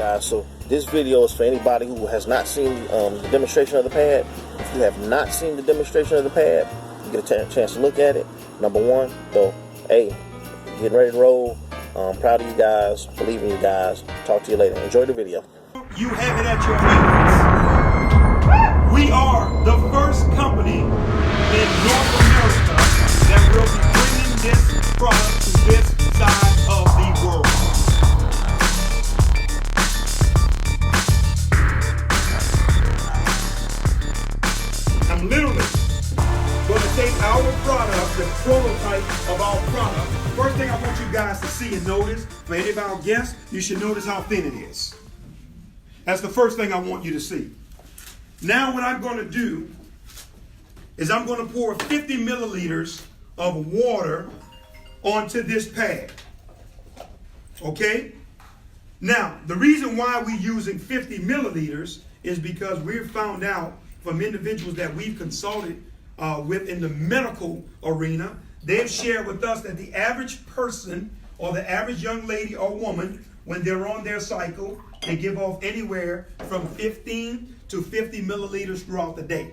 guys, so this video is for anybody who has not seen the demonstration of the pad. If you have not seen the demonstration of the pad, you get a chance to look at it. Number one, though, hey, getting ready to roll. Proud of you guys, believe in you guys. Talk to you later. Enjoy the video. You have it at your hands. We are the first company in North America that will be bringing this product to this side of the world. I'm literally going to take our product, the prototype of our product. First thing I want you guys to see and notice, for any of our guests, you should notice how thin it is. That's the first thing I want you to see. Now what I'm going to do is I'm going to pour 50 milliliters of water onto this pad. Okay? Now, the reason why we're using 50 milliliters is because we've found out from individuals that we've consulted with in the medical arena, they've shared with us that the average person or the average young lady or woman, when they're on their cycle, they give off anywhere from 15 to 50 milliliters throughout the day.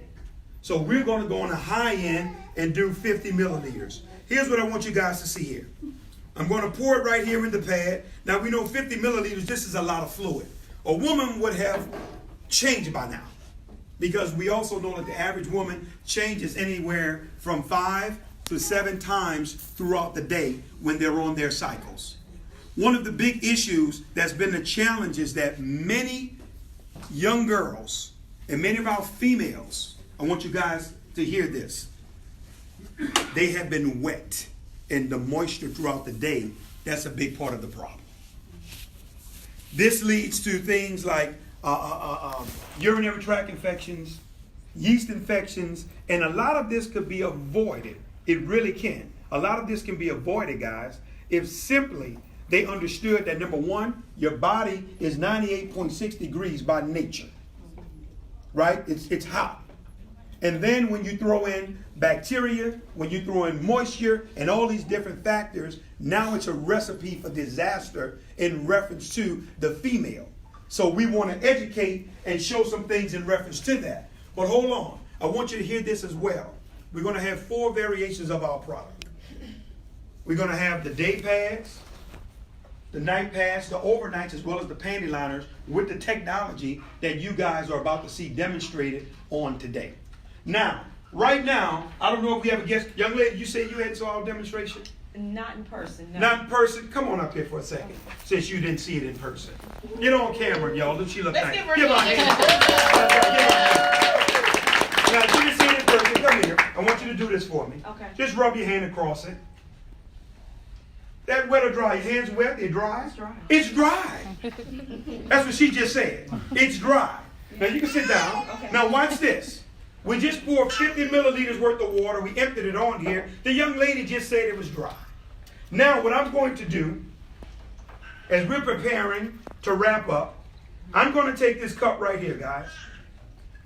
So we're going to go on the high end and do 50 milliliters. Here's what I want you guys to see here. I'm going to pour it right here in the pad. Now we know 50 milliliters, this is a lot of fluid. A woman would have changed by now, because we also know that the average woman changes anywhere from 5 to 7 times throughout the day when they're on their cycles. One of the big issues that's been the challenge is that many young girls and many of our females, I want you guys to hear this, they have been wet, and the moisture throughout the day, that's a big part of the problem. This leads to things like urinary tract infections, yeast infections, and a lot of this could be avoided. It really can. A lot of this can be avoided, guys, if simply they understood that, number one, your body is 98.6 degrees by nature, right? It's hot. And then when you throw in bacteria, when you throw in moisture and all these different factors, now it's a recipe for disaster in reference to the female. So we want to educate and show some things in reference to that. But hold on. I want you to hear this as well. We're going to have 4 variations of our product. We're going to have the day pads, the night pads, the overnights, as well as the panty liners with the technology that you guys are about to see demonstrated on today. Now, right now, I don't know if we have a guest. Young lady, you said you had saw our demonstration? Not in person, no. Not in person? Come on up here for a second, since you didn't see it in person. Get on camera, y'all. Doesn't she look nice? Give her a hand. Now, if you didn't see it in person, come here. I want you to do this for me. Okay. Just rub your hand across it. That wet or dry? Your hands wet? They're dry? It's dry. It's dry. That's what she just said. It's dry. Now, you can sit down. Okay. Now, watch this. We just poured 50 milliliters worth of water. We emptied it on here. The young lady just said it was dry. Now, what I'm going to do, as we're preparing to wrap up, I'm going to take this cup right here, guys.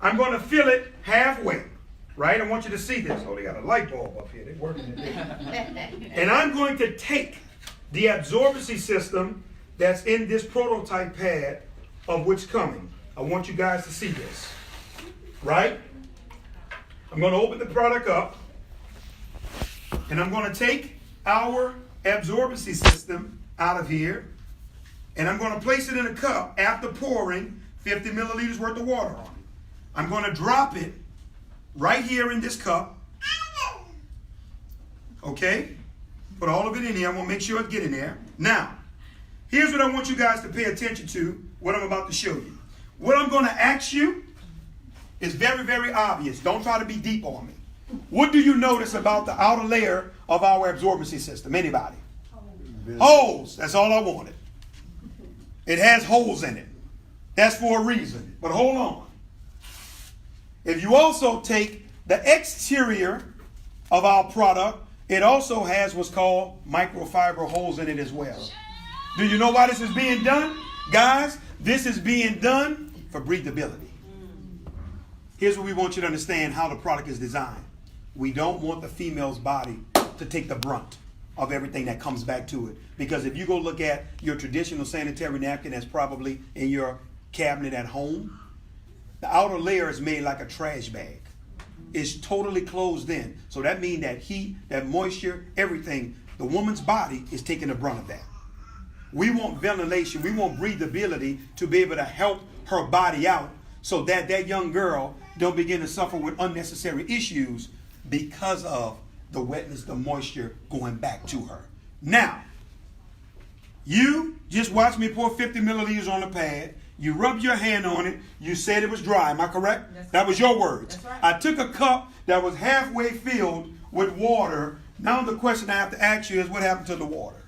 I'm going to fill it halfway, right? I want you to see this. Oh, they got a light bulb up here. They're working today. And I'm going to take the absorbency system that's in this prototype pad of what's coming. I want you guys to see this, right? I'm going to open the product up, and I'm going to take our absorbency system out of here, and I'm going to place it in a cup after pouring 50 milliliters worth of water on it. I'm going to drop it right here in this cup. Okay? Put all of it in here. I'm going to make sure it get in there. Now, here's what I want you guys to pay attention to, what I'm about to show you. What I'm going to ask you is very, very obvious. Don't try to be deep on me. What do you notice about the outer layer of our absorbency system? Anybody? Holes. That's all I wanted. It has holes in it. That's for a reason. But hold on. If you also take the exterior of our product, it also has what's called microfiber holes in it as well. Do you know why this is being done? Guys, this is being done for breathability. Here's what we want you to understand how the product is designed. We don't want the female's body to take the brunt. of everything that comes back to it. Because if you go look at your traditional sanitary napkin that's probably in your cabinet at home, the outer layer is made like a trash bag. It's totally closed in. So that means that heat, that moisture, everything, the woman's body is taking the brunt of that. We want ventilation, we want breathability to be able to help her body out so that that young girl don't begin to suffer with unnecessary issues because of the wetness, the moisture going back to her. Now, you just watched me pour 50 milliliters on the pad. You rubbed your hand on it. You said it was dry. Am I correct? That was your words. That's right. I took a cup that was halfway filled with water. Now the question I have to ask you is, what happened to the water?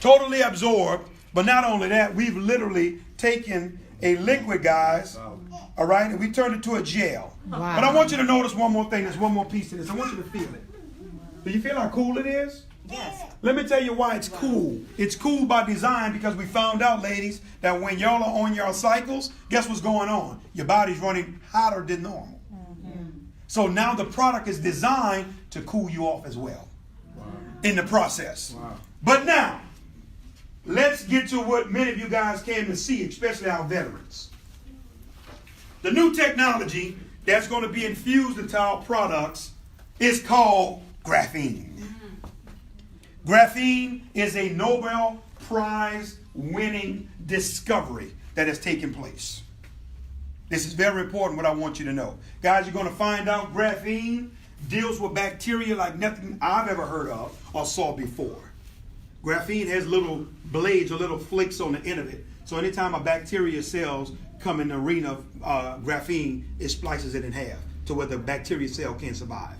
Totally absorbed. But not only that, we've literally taken a liquid, guys, all right, and we turned it to a gel. Wow. But I want you to notice one more thing. There's one more piece to this. I want you to feel it. Do you feel how cool it is? Yes. Let me tell you why it's cool. It's cool by design because we found out, ladies, that when y'all are on your cycles, guess what's going on? Your body's running hotter than normal. So now the product is designed to cool you off as well in the process. But now, let's get to what many of you guys came to see, especially our veterans. The new technology that's going to be infused into our products is called graphene. Graphene is a Nobel Prize winning discovery that has taken place. This is very important, what I want you to know. Guys, you're going to find out graphene deals with bacteria like nothing I've ever heard of or saw before. Graphene has little blades or little flakes on the end of it. So anytime a bacteria cells come in the arena of graphene, it splices it in half to where the bacteria cell can't survive.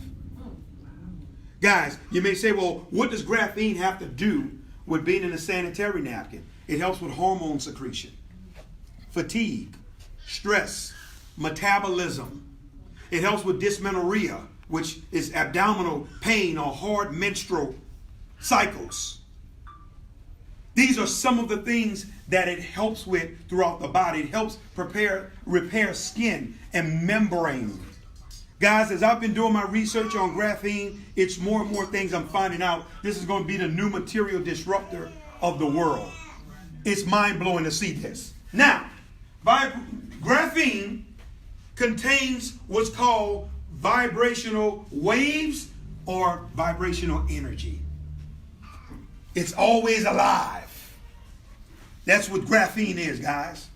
Guys, you may say, well, what does graphene have to do with being in a sanitary napkin? It helps with hormone secretion, fatigue, stress, metabolism. It helps with dysmenorrhea, which is abdominal pain or hard menstrual cycles. These are some of the things that it helps with throughout the body. It helps repair skin and membrane. Guys, as I've been doing my research on graphene, it's more and more things I'm finding out. This is going to be the new material disruptor of the world. It's mind-blowing to see this. Now, graphene contains what's called vibrational waves or vibrational energy. It's always alive. That's what graphene is, guys.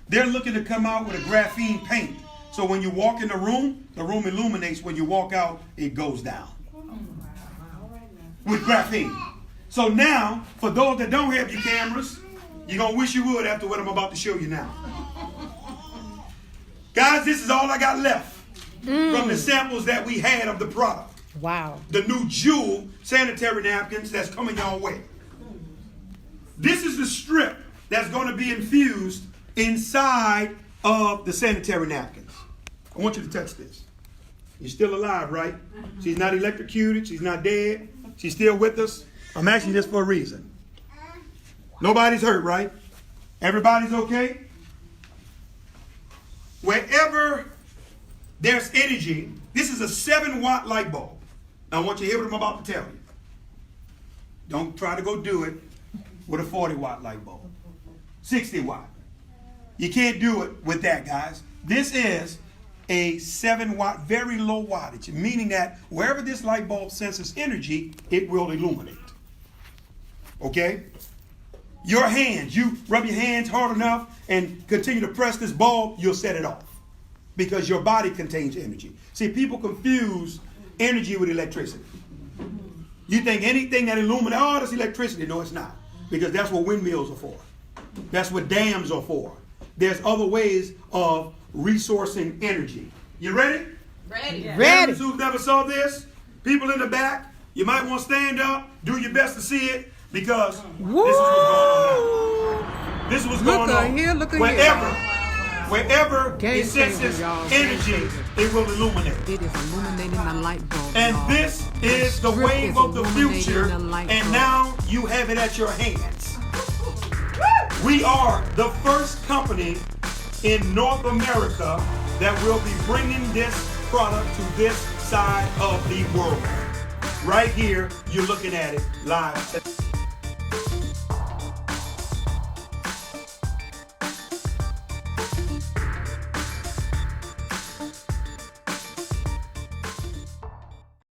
They're looking to come out with a graphene paint. So when you walk in the room illuminates. When you walk out, it goes down. With graphene. So now, for those that don't have your cameras, you're going to wish you would after what I'm about to show you now. Guys, this is all I got left from the samples that we had of the product. Wow. The new Jewel sanitary napkins that's coming your way. This is the strip that's going to be infused inside of the sanitary napkins. I want you to touch this. You're still alive, right? She's not electrocuted. She's not dead. She's still with us. I'm asking this for a reason. Nobody's hurt, right? Everybody's okay? Wherever there's energy, this is a 7-watt light bulb. Now I want you to hear what I'm about to tell you. Don't try to go do it with a 40-watt light bulb. 60 watt. You can't do it with that, guys. This is a 7-watt, very low wattage, meaning that wherever this light bulb senses energy, it will illuminate. Okay? Your hands, you rub your hands hard enough and continue to press this bulb, you'll set it off. Because your body contains energy. See, people confuse energy with electricity. You think anything that illuminates, oh, that's electricity. No, it's not. Because that's what windmills are for. That's what dams are for. There's other ways of resourcing energy. You ready? Ready. Ready. Veterans who've never saw this, people in the back, you might want to stand up, do your best to see it, because this is what's going on now. This is what's going on. Here, look at Wherever Game it senses changer, y'all. energy, it will illuminate. It is illuminating the light bulb. And y'all. this is the Strip wave is of the illuminating future, the light and bulb. now you have it at your hands. We are the first company in North America that will be bringing this product to this side of the world. right here. You're looking at it live.